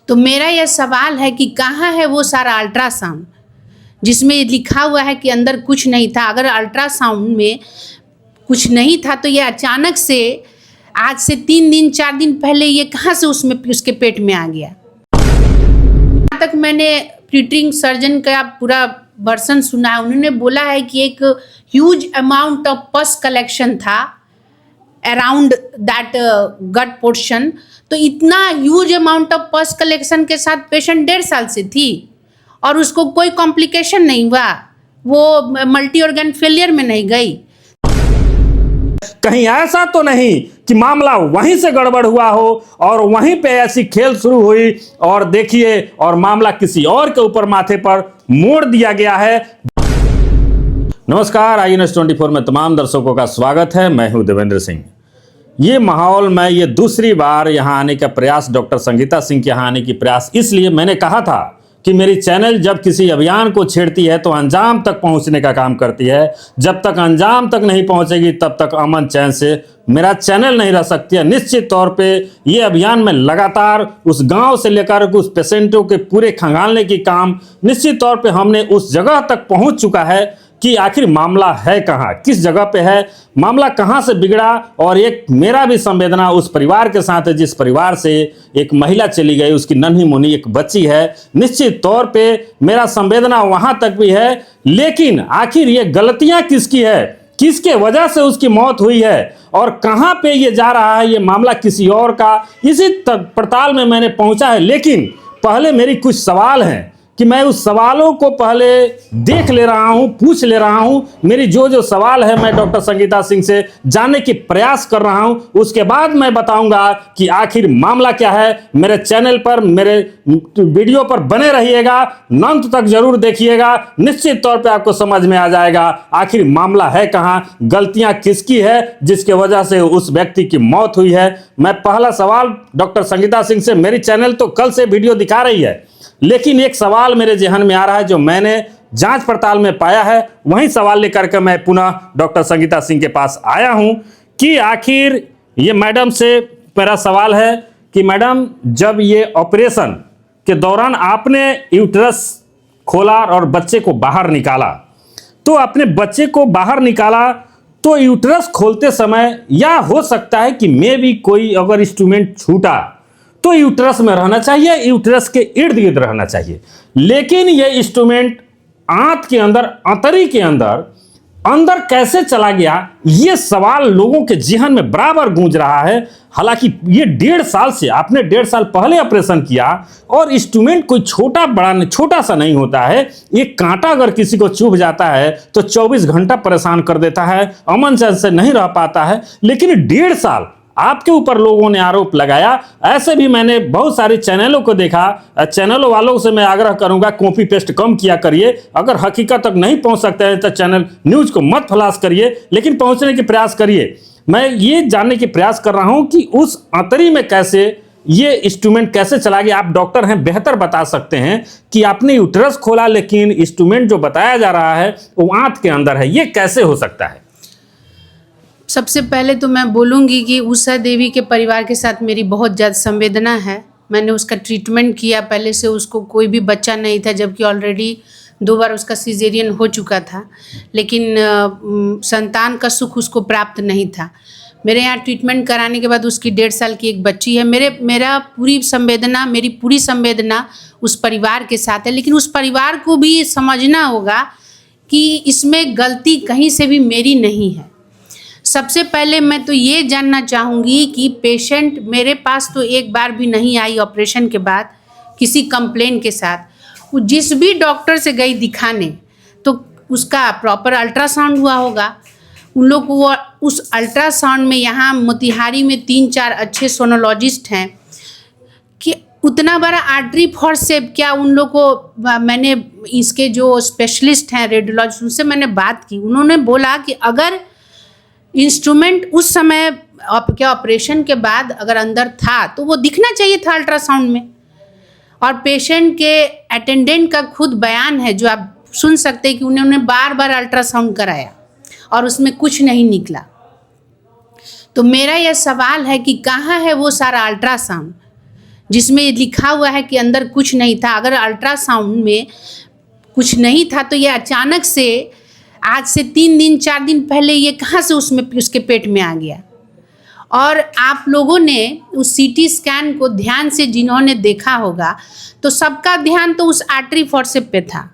तो मेरा यह सवाल है कि कहाँ है वो सारा अल्ट्रासाउंड जिसमें लिखा हुआ है कि अंदर कुछ नहीं था। अगर अल्ट्रासाउंड में कुछ नहीं था तो ये अचानक से आज से 3 दिन 4 दिन पहले ये कहाँ से उसके पेट में आ गया। यहाँ तक मैंने ट्रीटिंग सर्जन का पूरा वर्सन सुना है। उन्होंने बोला है कि एक ह्यूज अमाउंट ऑफ पस कलेक्शन था अराउंड दैट गट पोर्शन। तो इतना ह्यूज अमाउंट ऑफ पस कलेक्शन के साथ पेशेंट 1.5 साल से थी और उसको कोई कॉम्प्लिकेशन नहीं हुआ, वो मल्टी ऑर्गन फेलियर में नहीं गई। कहीं ऐसा तो नहीं कि मामला वहीं से गड़बड़ हुआ हो और वहीं पे ऐसी खेल शुरू हुई और देखिए और मामला किसी और के ऊपर माथे पर मोड़ दिया गया है। नमस्कार, IANS 24 में तमाम दर्शकों का स्वागत है। मैं हूं देवेंद्र सिंह। ये माहौल में ये दूसरी बार यहां आने का प्रयास, डॉक्टर संगीता सिंह के यहां आने की प्रयास इसलिए मैंने कहा था कि मेरी चैनल जब किसी अभियान को छेड़ती है तो अंजाम तक पहुंचने का काम करती है। जब तक अंजाम तक नहीं पहुंचेगी तब तक अमन चैन से मेरा चैनल नहीं रह सकती है। निश्चित तौर पे ये अभियान में लगातार उस गांव से लेकर उस पेशेंटों के पूरे खंगालने की काम निश्चित तौर पे हमने उस जगह तक पहुंच चुका है कि आखिर मामला है कहाँ, किस जगह पे है, मामला कहाँ से बिगड़ा। और एक मेरा भी संवेदना उस परिवार के साथ है जिस परिवार से एक महिला चली गई, उसकी नन्ही मुन्नी एक बच्ची है। निश्चित तौर पे मेरा संवेदना वहां तक भी है, लेकिन आखिर ये गलतियां किसकी है, किसके वजह से उसकी मौत हुई है और कहां पे ये जा रहा है, ये मामला किसी और का, इसी पड़ताल में मैंने पहुंचा है। लेकिन पहले मेरी कुछ सवाल हैं कि मैं उस सवालों को पहले देख ले रहा हूं, पूछ ले रहा हूं। मेरी जो सवाल है मैं डॉक्टर संगीता सिंह से जानने की प्रयास कर रहा हूं। उसके बाद मैं बताऊंगा कि आखिर मामला क्या है। मेरे चैनल पर, मेरे वीडियो पर बने रहिएगा, अंत तक जरूर देखिएगा। निश्चित तौर पे आपको समझ में आ जाएगा आखिर मामला है कहां, गलतियां किसकी है जिसके वजह से उस व्यक्ति की मौत हुई है। मैं पहला सवाल डॉक्टर संगीता सिंह से, मेरी चैनल तो कल से वीडियो दिखा रही है, लेकिन एक सवाल मेरे जहन में आ रहा है जो मैंने जांच पड़ताल में पाया है। वही सवाल लेकर के मैं पुनः डॉक्टर संगीता सिंह के पास आया हूं कि आखिर ये मैडम से मेरा सवाल है कि मैडम, जब ये ऑपरेशन के दौरान आपने यूट्रस खोला और बच्चे को बाहर निकाला, तो अपने बच्चे को बाहर निकाला तो यूट्रस खोलते समय या हो सकता है कि मे भी कोई अगर इंस्ट्रूमेंट छूटा तो यूट्रस में रहना चाहिए, यूट्रस के इर्द गिर्द रहना चाहिए। लेकिन यह इंस्ट्रूमेंट आंत के अंदर, अंतरी के अंदर कैसे चला गया, यह सवाल लोगों के जहन में बराबर गूंज रहा है। हालांकि ये 1.5 साल से, आपने 1.5 साल पहले ऑपरेशन किया और इंस्ट्रूमेंट कोई छोटा सा नहीं होता है। एक कांटा अगर किसी को चुभ जाता है तो 24 घंटा परेशान कर देता है, अमन चैन से नहीं रह पाता है। लेकिन 1.5 साल आपके ऊपर लोगों ने आरोप लगाया। ऐसे भी मैंने बहुत सारे चैनलों को देखा। चैनलों वालों से मैं आग्रह करूंगा, कॉपी पेस्ट कम किया करिए। अगर हकीकत तक नहीं पहुंच सकते हैं तो चैनल न्यूज को मत फ्लैश करिए, लेकिन पहुंचने के प्रयास करिए। मैं ये जानने की प्रयास कर रहा हूं कि उस अंतरी में कैसे ये इंस्ट्रूमेंट कैसे चला गया। आप डॉक्टर हैं, बेहतर बता सकते हैं कि आपने यूट्रस खोला लेकिन इंस्ट्रूमेंट जो बताया जा रहा है वो आंत के अंदर है, ये कैसे हो सकता है? सबसे पहले तो मैं बोलूँगी कि उषा देवी के परिवार के साथ मेरी बहुत ज़्यादा संवेदना है। मैंने उसका ट्रीटमेंट किया, पहले से उसको कोई भी बच्चा नहीं था, जबकि ऑलरेडी 2 बार उसका सिजेरियन हो चुका था, लेकिन संतान का सुख उसको प्राप्त नहीं था। मेरे यहाँ ट्रीटमेंट कराने के बाद उसकी 1.5 साल की एक बच्ची है। मेरी पूरी संवेदना उस परिवार के साथ है। लेकिन उस परिवार को भी समझना होगा कि इसमें गलती कहीं से भी मेरी नहीं है। सबसे पहले मैं तो ये जानना चाहूँगी कि पेशेंट मेरे पास तो एक बार भी नहीं आई ऑपरेशन के बाद किसी कंप्लेन के साथ। वो जिस भी डॉक्टर से गई दिखाने तो उसका प्रॉपर अल्ट्रासाउंड हुआ होगा। उन लोग को उस अल्ट्रासाउंड में, यहाँ मोतिहारी में 3-4 अच्छे सोनोलॉजिस्ट हैं कि उतना बड़ा आर्टरी फॉरसेप, क्या उन लोग को, मैंने इसके जो स्पेशलिस्ट हैं रेडियोलॉजिस्ट, उनसे मैंने बात की। उन्होंने बोला कि अगर इंस्ट्रूमेंट उस समय क्या ऑपरेशन के बाद अगर अंदर था तो वो दिखना चाहिए था अल्ट्रासाउंड में। और पेशेंट के अटेंडेंट का खुद बयान है जो आप सुन सकते हैं कि उन्होंने बार अल्ट्रासाउंड कराया और उसमें कुछ नहीं निकला। तो मेरा यह सवाल है कि कहाँ है वो सारा अल्ट्रासाउंड जिसमें लिखा हुआ है कि अंदर कुछ नहीं था। अगर अल्ट्रासाउंड में कुछ नहीं था तो ये अचानक से आज से 3 दिन 4 दिन पहले ये कहाँ से उसके पेट में आ गया। और आप लोगों ने उस सीटी स्कैन को ध्यान से जिन्होंने देखा होगा तो सबका ध्यान तो उस आर्टरी फोर्सेप्स पे था,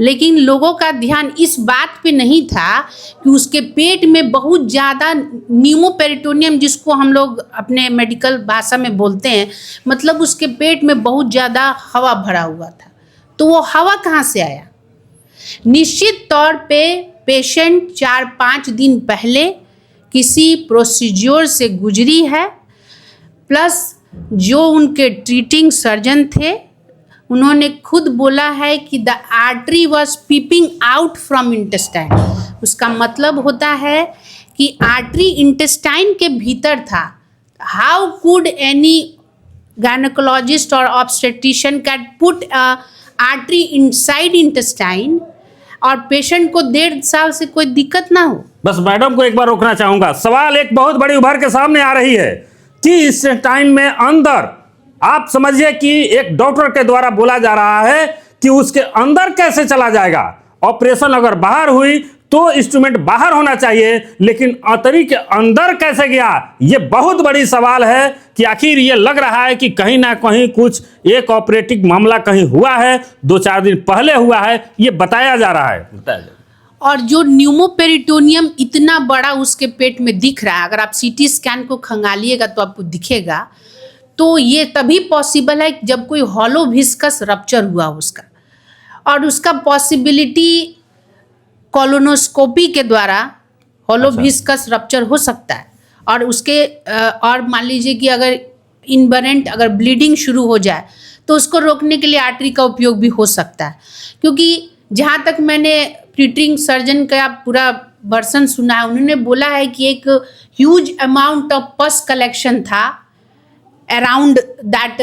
लेकिन लोगों का ध्यान इस बात पे नहीं था कि उसके पेट में बहुत ज़्यादा न्यूमोपेरिटोनियम, जिसको हम लोग अपने मेडिकल भाषा में बोलते हैं, मतलब उसके पेट में बहुत ज़्यादा हवा भरा हुआ था। तो वो हवा कहाँ से आया? निश्चित तौर पे पेशेंट 4-5 दिन पहले किसी प्रोसीजर से गुजरी है, प्लस जो उनके ट्रीटिंग सर्जन थे उन्होंने खुद बोला है कि the artery was peeping out from intestine. उसका मतलब होता है कि आर्टरी इंटेस्टाइन के भीतर था। हाउ कुड एनी गायनेकोलॉजिस्ट और obstetrician can put artery inside intestine और पेशेंट को 1.5 साल से कोई दिक्कत ना हो। बस मैडम को एक बार रोकना चाहूंगा। सवाल एक बहुत बड़ी उभर के सामने आ रही है कि इस टाइम में अंदर आप समझिए कि एक डॉक्टर के द्वारा बोला जा रहा है कि उसके अंदर कैसे चला जाएगा। ऑपरेशन अगर बाहर हुई तो इंस्ट्रूमेंट बाहर होना चाहिए, लेकिन आंतरिक के अंदर कैसे गया, ये बहुत बड़ी सवाल है कि आखिर ये लग रहा है कि कहीं ना कहीं कुछ एक ऑपरेटिव मामला कहीं हुआ है, 2-4 दिन पहले हुआ है, ये बताया जा रहा है। और जो न्यूमोपेरिटोनियम इतना बड़ा उसके पेट में दिख रहा है, अगर आप सीटी स्कैन को खंगालिएगा तो आपको दिखेगा। तो ये तभी पॉसिबल है जब कोई हॉलो विस्कस रप्चर हुआ उसका, और उसका पॉसिबिलिटी कोलोनोस्कोपी के द्वारा हॉलो विस्कस रप्चर हो सकता है। और उसके और मान लीजिए कि अगर इनबरेंट अगर ब्लीडिंग शुरू हो जाए तो उसको रोकने के लिए आर्टरी का उपयोग भी हो सकता है। क्योंकि जहाँ तक मैंने ट्रीटिंग सर्जन का पूरा वर्सन सुना है, उन्होंने बोला है कि एक ह्यूज अमाउंट ऑफ पस कलेक्शन था अराउंड दैट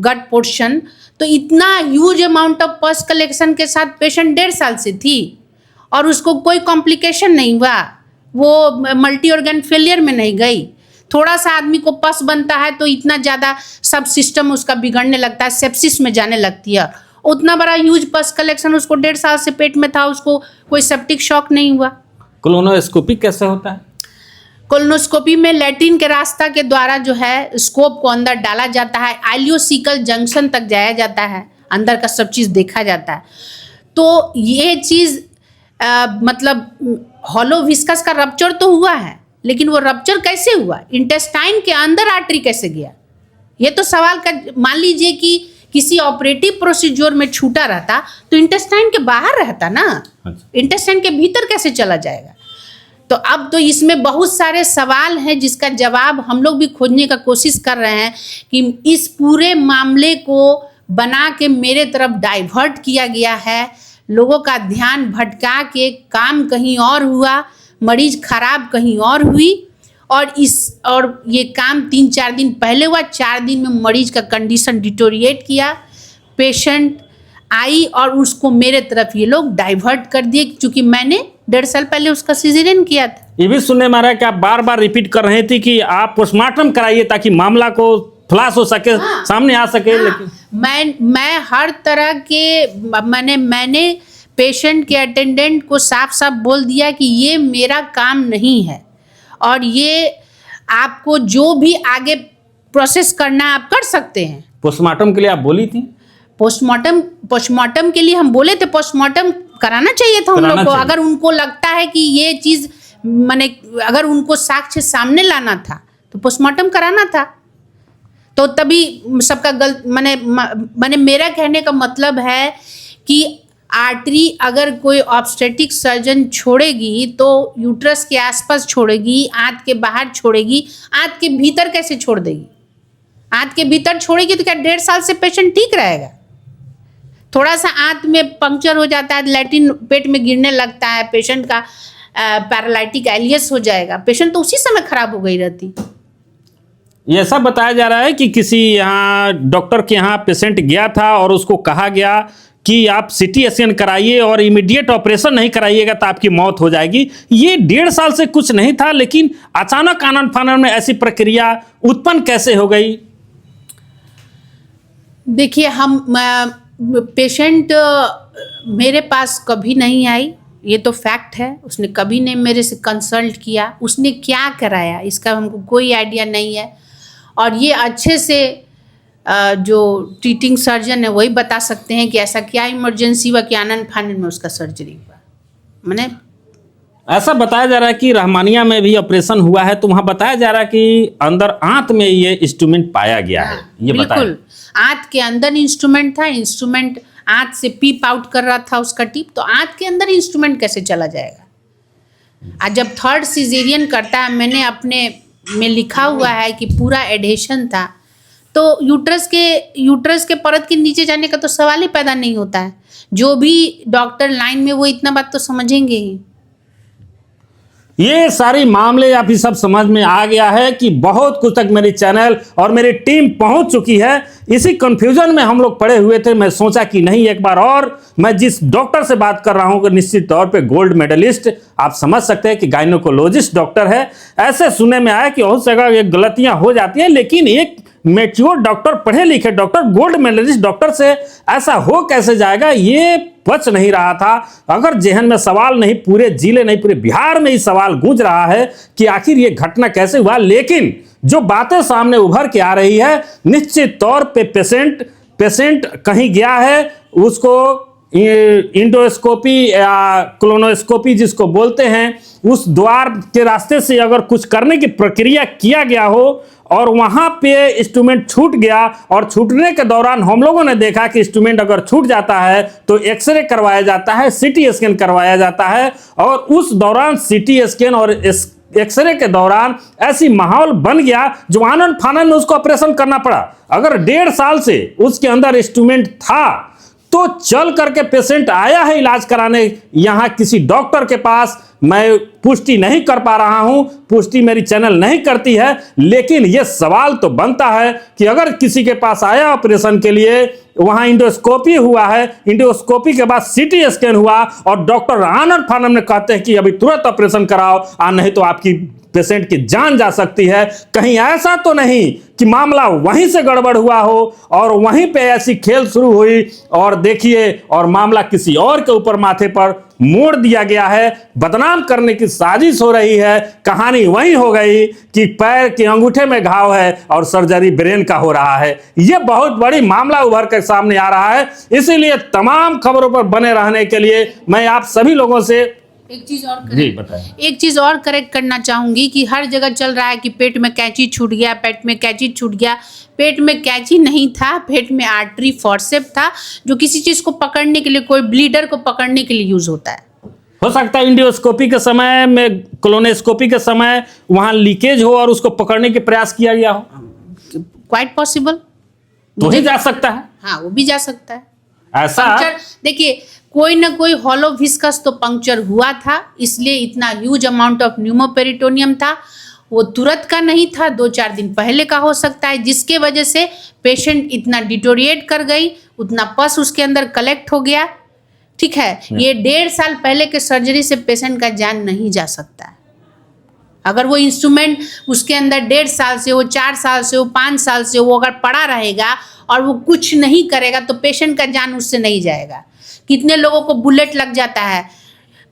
गट पोर्शन। तो इतना ह्यूज अमाउंट ऑफ पस कलेक्शन के साथ पेशेंट 1.5 साल से थी और उसको कोई कॉम्प्लिकेशन नहीं हुआ, वो मल्टी ऑर्गन फेलियर में नहीं गई। थोड़ा सा आदमी को पस बनता है तो इतना ज़्यादा सब सिस्टम उसका बिगड़ने लगता है, सेप्सिस में जाने लगती है। उतना बड़ा ह्यूज पस कलेक्शन उसको 1.5 साल से पेट में था, उसको कोई सेप्टिक शॉक नहीं हुआ। कोलोनोस्कोपी कैसे होता है? कोलोनोस्कोपी में लैट्रिन के रास्ता के द्वारा जो है स्कोप को अंदर डाला जाता है, आइलियोसिकल जंक्शन तक जाया जाता है, अंदर का सब चीज़ देखा जाता है। तो ये चीज़ मतलब हॉलो विस्कस का रप्चर तो हुआ है, लेकिन वो रप्चर कैसे हुआ, इंटेस्टाइन के अंदर आर्टरी कैसे गया, ये तो सवाल का। मान लीजिए कि किसी ऑपरेटिव प्रोसीजर में छूटा रहता तो इंटेस्टाइन के बाहर रहता ना, इंटेस्टाइन के भीतर कैसे चला जाएगा। तो अब तो इसमें बहुत सारे सवाल हैं जिसका जवाब हम लोग भी खोजने का कोशिश कर रहे हैं कि इस पूरे मामले को बना के मेरे तरफ डाइवर्ट किया गया है, लोगों का ध्यान भटका के काम कहीं और हुआ, मरीज खराब कहीं और हुई। और ये काम 3-4 दिन पहले हुआ, 4 दिन में मरीज का कंडीशन डिटोरिएट किया, पेशेंट आई और उसको मेरे तरफ ये लोग डाइवर्ट कर दिए, क्योंकि मैंने 1.5 साल पहले उसका सिजेरियन किया था। ये भी सुनने में आ रहा है कि आप बार बार रिपीट कर रहे थे कि आप पोस्टमार्टम कराइए ताकि मामला को फ्लैश हो सके, सामने आ सके। लेकिन मैं हर तरह के मैंने पेशेंट के अटेंडेंट को साफ साफ बोल दिया कि ये मेरा काम नहीं है, और ये आपको जो भी आगे प्रोसेस करना है आप कर सकते हैं। पोस्टमार्टम के लिए आप बोली थी? पोस्टमार्टम के लिए हम बोले थे, पोस्टमार्टम कराना चाहिए था उन लोग को। अगर उनको लगता है कि ये चीज़ माने अगर उनको साक्ष्य सामने लाना था तो पोस्टमार्टम कराना था। तो तभी सबका माने मेरा कहने का मतलब है कि आर्टरी अगर कोई ऑब्स्टेटिक सर्जन छोड़ेगी तो यूट्रस के आसपास छोड़ेगी, आंत के बाहर छोड़ेगी, आंत के भीतर कैसे छोड़ देगी? आंत के भीतर छोड़ेगी तो क्या 1.5 साल से पेशेंट ठीक रहेगा? थोड़ा सा आंत में पंक्चर हो जाता है, लैट्रिन पेट में गिरने लगता है, पेशेंट का पैरालिटिक एलियस हो जाएगा, पेशेंट तो उसी समय खराब हो गई रहती। ये ऐसा बताया जा रहा है कि किसी यहाँ डॉक्टर के यहाँ पेशेंट गया था और उसको कहा गया कि आप सीटी स्कैन कराइए और इमीडिएट ऑपरेशन नहीं कराइएगा तो आपकी मौत हो जाएगी। ये 1.5 साल से कुछ नहीं था, लेकिन अचानक आनन फानन में ऐसी प्रक्रिया उत्पन्न कैसे हो गई? देखिए, पेशेंट मेरे पास कभी नहीं आई, ये तो फैक्ट है। उसने कभी नहीं मेरे से कंसल्ट किया। उसने क्या कराया इसका हमको कोई आइडिया नहीं है। और ये अच्छे से जो ट्रीटिंग सर्जन है वही बता सकते हैं कि ऐसा क्या इमरजेंसी हुआ कि आनन फानन में उसका सर्जरी हुआ। मैंने ऐसा बताया जा रहा है कि रहमानिया में भी ऑपरेशन हुआ है, तो वहां बताया जा रहा है कि अंदर आंत में ये इंस्ट्रूमेंट पाया गया है। ये बताया बिल्कुल, आंत के अंदर इंस्ट्रूमेंट था। इंस्ट्रूमेंट आंत से पीप आउट कर रहा था उसका टिप, तो आंत के अंदर इंस्ट्रूमेंट कैसे चला जाएगा। आज जब थर्ड सिजेरियन करता है, मैंने अपने में लिखा हुआ है कि पूरा एडहेशन था, तो यूट्रस के परत के नीचे जाने का तो सवाल ही पैदा नहीं होता है। जो भी डॉक्टर लाइन में वो इतना बात तो समझेंगे ही। ये सारी मामले आप ही सब समझ में आ गया है कि बहुत कुछ तक मेरी चैनल और मेरी टीम पहुंच चुकी है। इसी कंफ्यूजन में हम लोग पड़े हुए थे। मैं सोचा कि नहीं, एक बार और मैं जिस डॉक्टर से बात कर रहा हूं, निश्चित तौर पे गोल्ड मेडलिस्ट, आप समझ सकते हैं कि गायनोकोलॉजिस्ट डॉक्टर है। ऐसे सुनने में आया कि बहुत जगह ये गलतियां हो जाती हैं, लेकिन एक मैच्योर डॉक्टर, पढ़े लिखे डॉक्टर, गोल्ड मेडलिस्ट डॉक्टर से ऐसा हो कैसे जाएगा, ये बच नहीं रहा था। अगर जहन में सवाल नहीं, पूरे जिले नहीं, पूरे बिहार में ही सवाल गूंज रहा है कि आखिर ये घटना कैसे हुआ। लेकिन जो बातें सामने उभर के आ रही है, निश्चित तौर पे पेशेंट कहीं गया है, उसको इंडोस्कोपी या कोलोनोस्कोपी जिसको बोलते हैं, उस द्वार के रास्ते से अगर कुछ करने की प्रक्रिया किया गया हो और वहां पे इंस्ट्रूमेंट छूट गया, और छूटने के दौरान हम लोगों ने देखा कि इंस्ट्रूमेंट अगर छूट जाता है तो एक्सरे करवाया जाता है, सीटी स्कैन करवाया जाता है, और उस दौरान सीटी स्कैन और एक्सरे के दौरान ऐसी माहौल बन गया जो आनन फानन में उसको ऑपरेशन करना पड़ा। अगर 1.5 साल से उसके अंदर इंस्ट्रूमेंट था तो चल करके पेशेंट आया है इलाज कराने यहां किसी डॉक्टर के पास। मैं पुष्टि नहीं कर पा रहा हूं, पुष्टि मेरी चैनल नहीं करती है, लेकिन यह सवाल तो बनता है कि अगर किसी के पास आया ऑपरेशन के लिए, वहां इंडोस्कोपी हुआ है, इंडोस्कोपी के बाद सीटी स्कैन हुआ और डॉक्टर आनन फानन ने कहते हैं कि अभी तुरंत ऑपरेशन कराओ, नहीं तो आपकी पेशेंट की जान जा सकती है। कहीं ऐसा तो नहीं कि मामला वहीं से गड़बड़ हुआ हो और वहीं पे ऐसी खेल शुरू हुई और देखिए, और मामला किसी और के ऊपर माथे पर मोड़ दिया गया है, बदनाम करने की साजिश हो रही है। कहानी वही हो गई कि पैर के अंगूठे में घाव है और सर्जरी ब्रेन का हो रहा है। यह बहुत बड़ी मामला उभर कर सामने आ रहा है। इसीलिए तमाम खबरों पर बने रहने के लिए मैं आप सभी लोगों से एक चीज और करेक्ट करना चाहूंगी कि हर जगह चल रहा है कि पेट में कैंची छूट गया, पेट में कैंची छूट गया। पेट में कैंची नहीं था, पेट में आर्टरी फॉर्सेप था, जो किसी चीज को पकड़ने के लिए, कोई ब्लीडर को पकड़ने के लिए यूज होता है। हो सकता है इंडोस्कोपी के समय में, कोलोनोस्कोपी के समय वहां लीकेज हो और उसको पकड़ने के प्रयास किया गया हो। क्वाइट पॉसिबल, तो ही जा सकता है। हाँ, वो भी जा सकता है। ऐसा देखिए, कोई ना कोई हॉलो विस्कस तो पंक्चर हुआ था, इसलिए इतना ह्यूज अमाउंट ऑफ न्यूमोपेरिटोनियम था। वो तुरंत का नहीं था, 2-4 दिन पहले का हो सकता है, जिसके वजह से पेशेंट इतना डिटोरिएट कर गई, उतना पस उसके अंदर कलेक्ट हो गया। ठीक है, ये 1.5 साल पहले के सर्जरी से पेशेंट का जान नहीं जा सकता है। अगर वो इंस्ट्रूमेंट उसके अंदर 1.5 साल से हो, 4 साल से हो, 5 साल से वो अगर पड़ा रहेगा और वो कुछ नहीं करेगा, तो पेशेंट का जान उससे नहीं जाएगा। कितने लोगों को बुलेट लग जाता है,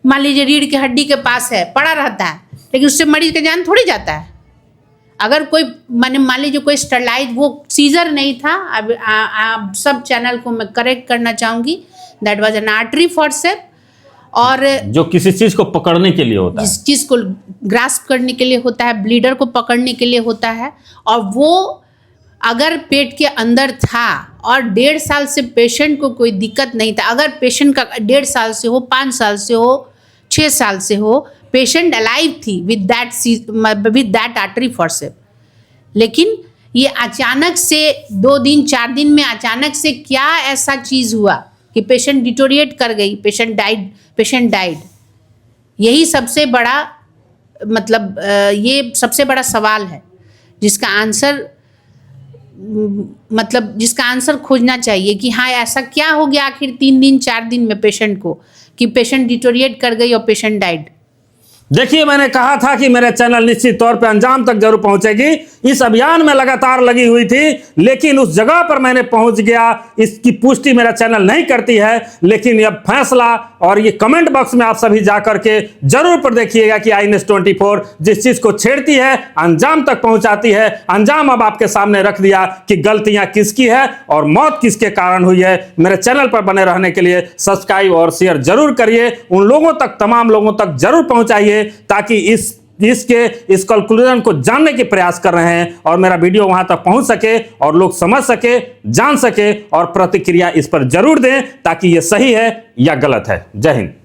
मान लीजिए रीढ़ की हड्डी के पास है, पड़ा रहता है, लेकिन उससे मरीज का जान थोड़ी जाता है। अगर कोई मान लीजिए कोई स्टरलाइज, वो सीजर नहीं था। अब सब चैनल को मैं करेक्ट करना चाहूँगी, that was an artery forceps, और जो किसी चीज को पकड़ने के लिए होता है, जिस चीज को ग्रास्प करने के लिए होता है, ब्लीडर को पकड़ने के लिए होता है। और वो अगर पेट के अंदर था और 1.5 साल से पेशेंट को कोई दिक्कत नहीं था, अगर पेशेंट का 1.5 साल से हो, 5 साल से हो, 6 साल से हो, पेशेंट अलाइव थी विद दैट आर्टरी फॉर्सेप, लेकिन ये अचानक से 2 दिन 4 दिन में अचानक से क्या ऐसा चीज़ हुआ कि पेशेंट डिटोरिएट कर गई, पेशेंट डाइड। यही सबसे बड़ा ये सबसे बड़ा सवाल है, जिसका आंसर खोजना चाहिए कि हाँ, ऐसा क्या हो गया आखिर 3 दिन 4 दिन में पेशेंट को कि पेशेंट डिटोरिएट कर गई और पेशेंट डाइड। देखिए, मैंने कहा था कि मेरे चैनल निश्चित तौर पे अंजाम तक जरूर पहुंचेगी। इस अभियान में लगातार लगी हुई थी, लेकिन उस जगह पर मैंने पहुंच गया, इसकी पुष्टि मेरा चैनल नहीं करती है। लेकिन अब फैसला और ये कमेंट बॉक्स में आप सभी जाकर के जरूर पर देखिएगा कि आई न्यूज़ 24 जिस चीज को छेड़ती है अंजाम तक पहुंचाती है। अंजाम अब आपके सामने रख दिया कि गलतियां किसकी है और मौत किसके कारण हुई है। मेरे चैनल पर बने रहने के लिए सब्सक्राइब और शेयर जरूर करिए, उन लोगों तक, तमाम लोगों तक जरूर पहुंचाइए, ताकि इस कंक्लूजन को जानने के प्रयास कर रहे हैं और मेरा वीडियो वहां तक पहुंच सके और लोग समझ सके, जान सके और प्रतिक्रिया इस पर जरूर दें, ताकि यह सही है या गलत है। जय हिंद।